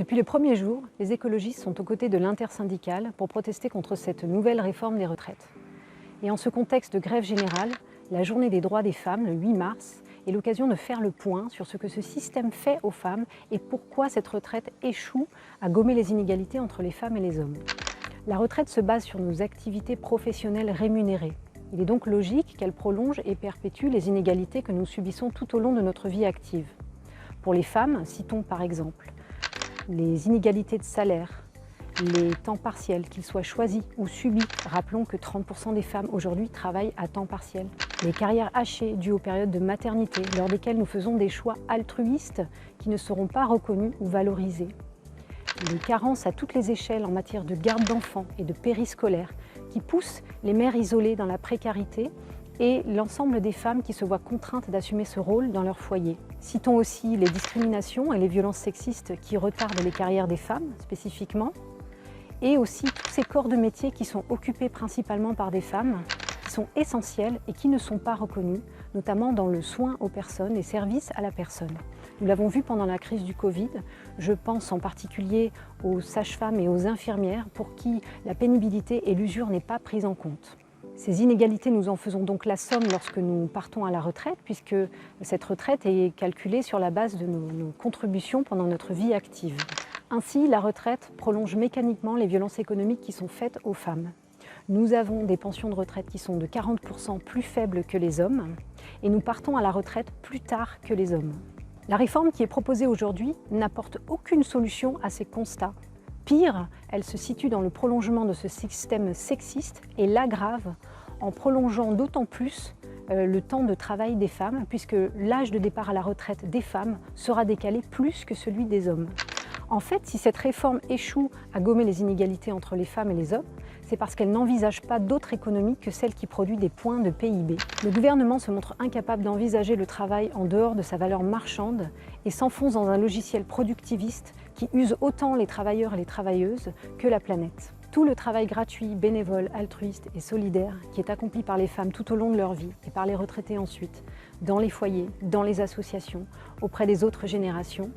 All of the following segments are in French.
Depuis le premier jour, les écologistes sont aux côtés de l'intersyndicale pour protester contre cette nouvelle réforme des retraites. Et en ce contexte de grève générale, la journée des droits des femmes, le 8 mars, est l'occasion de faire le point sur ce que ce système fait aux femmes et pourquoi cette retraite échoue à gommer les inégalités entre les femmes et les hommes. La retraite se base sur nos activités professionnelles rémunérées. Il est donc logique qu'elle prolonge et perpétue les inégalités que nous subissons tout au long de notre vie active. Pour les femmes, citons par exemple les inégalités de salaire, les temps partiels, qu'ils soient choisis ou subis. Rappelons que 30% des femmes aujourd'hui travaillent à temps partiel. Les carrières hachées dues aux périodes de maternité, lors desquelles nous faisons des choix altruistes qui ne seront pas reconnus ou valorisés. Les carences à toutes les échelles en matière de garde d'enfants et de périscolaire qui poussent les mères isolées dans la précarité et l'ensemble des femmes qui se voient contraintes d'assumer ce rôle dans leur foyer. Citons aussi les discriminations et les violences sexistes qui retardent les carrières des femmes spécifiquement, et aussi tous ces corps de métier qui sont occupés principalement par des femmes, qui sont essentiels et qui ne sont pas reconnus, notamment dans le soin aux personnes et services à la personne. Nous l'avons vu pendant la crise du Covid, je pense en particulier aux sages-femmes et aux infirmières pour qui la pénibilité et l'usure n'est pas prise en compte. Ces inégalités, nous en faisons donc la somme lorsque nous partons à la retraite, puisque cette retraite est calculée sur la base de nos contributions pendant notre vie active. Ainsi, la retraite prolonge mécaniquement les violences économiques qui sont faites aux femmes. Nous avons des pensions de retraite qui sont de 40% plus faibles que les hommes, et nous partons à la retraite plus tard que les hommes. La réforme qui est proposée aujourd'hui n'apporte aucune solution à ces constats. Pire, elle se situe dans le prolongement de ce système sexiste et l'aggrave en prolongeant d'autant plus le temps de travail des femmes, puisque l'âge de départ à la retraite des femmes sera décalé plus que celui des hommes. En fait, si cette réforme échoue à gommer les inégalités entre les femmes et les hommes, c'est parce qu'elle n'envisage pas d'autre économie que celle qui produit des points de PIB. Le gouvernement se montre incapable d'envisager le travail en dehors de sa valeur marchande et s'enfonce dans un logiciel productiviste qui use autant les travailleurs et les travailleuses que la planète. Tout le travail gratuit, bénévole, altruiste et solidaire qui est accompli par les femmes tout au long de leur vie et par les retraités ensuite, dans les foyers, dans les associations, auprès des autres générations,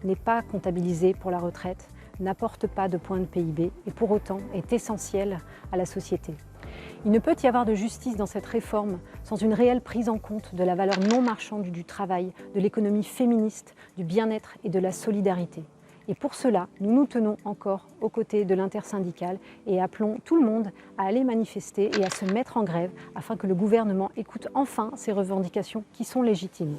n'est pas comptabilisé pour la retraite, n'apporte pas de points de PIB et pour autant est essentiel à la société. Il ne peut y avoir de justice dans cette réforme sans une réelle prise en compte de la valeur non marchande du travail, de l'économie féministe, du bien-être et de la solidarité. Et pour cela, nous nous tenons encore aux côtés de l'intersyndicale et appelons tout le monde à aller manifester et à se mettre en grève afin que le gouvernement écoute enfin ces revendications qui sont légitimes.